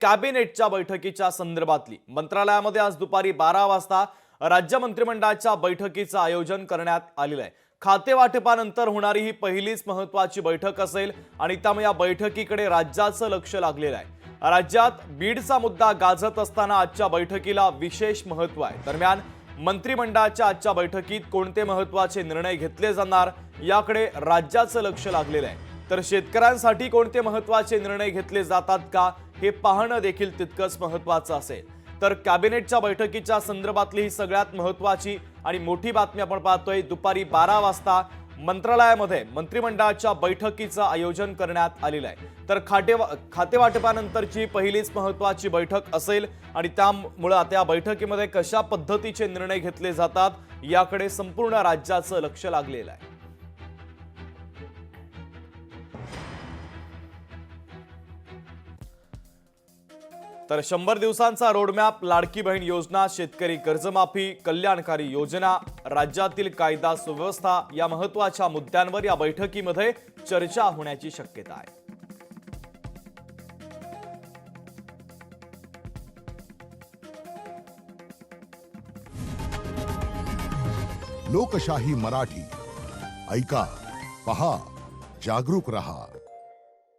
कॅबिनेटच्या बैठकीच्या संदर्भातली मंत्रालयामध्ये आज दुपारी 12 वाजता राज्य मंत्रिमंडळाच्या बैठकीचं आयोजन करण्यात आलेलं आहे। खाते वाटपानंतर होणारी ही पहिलीच महत्त्वाची बैठक असेल आणि त्यामुळे या बैठकीकडे राज्याचं लक्ष लागलेलं आहे। राज्यात बीडचा मुद्दा गाजत असताना आजच्या बैठकीला विशेष महत्त्व आहे। दरम्यान मंत्रिमंडळाच्या आजच्या बैठकीत कोणते महत्त्वाचे निर्णय घेतले जाणार याकडे राज्याचं लक्ष लागलेलं आहे। तर शेतकऱ्यांसाठी कोणते महत्त्वाचे निर्णय घेतले जातात का हे पाहणं देखील तितकंच महत्त्वाचं असेल। तर कॅबिनेटच्या बैठकीच्या संदर्भातली ही सगळ्यात महत्त्वाची आणि मोठी बातमी आपण पाहतोय। दुपारी 12 वाजता मंत्रालयामध्ये मंत्रिमंडळाच्या बैठकीचं आयोजन करण्यात आलेलं आहे। तर खाते वाटपानंतरची पहिलीच महत्त्वाची बैठक असेल आणि त्यामुळे त्या बैठकीमध्ये कशा पद्धतीचे निर्णय घेतले जातात याकडे संपूर्ण राज्याचं लक्ष लागलेलं आहे। तर 100 दिवसांचा रोडमॅप, लाडकी बहीण योजना, शेतकरी कर्जमाफी, कल्याणकारी योजना, राज्यातील कायदा सुव्यवस्था या महत्त्वाच्या मुद्द्यांवर या बैठकीमध्ये चर्चा होण्याची शक्यता आहे। लोकशाही मराठी ऐका, पहा, जागरूक रहा।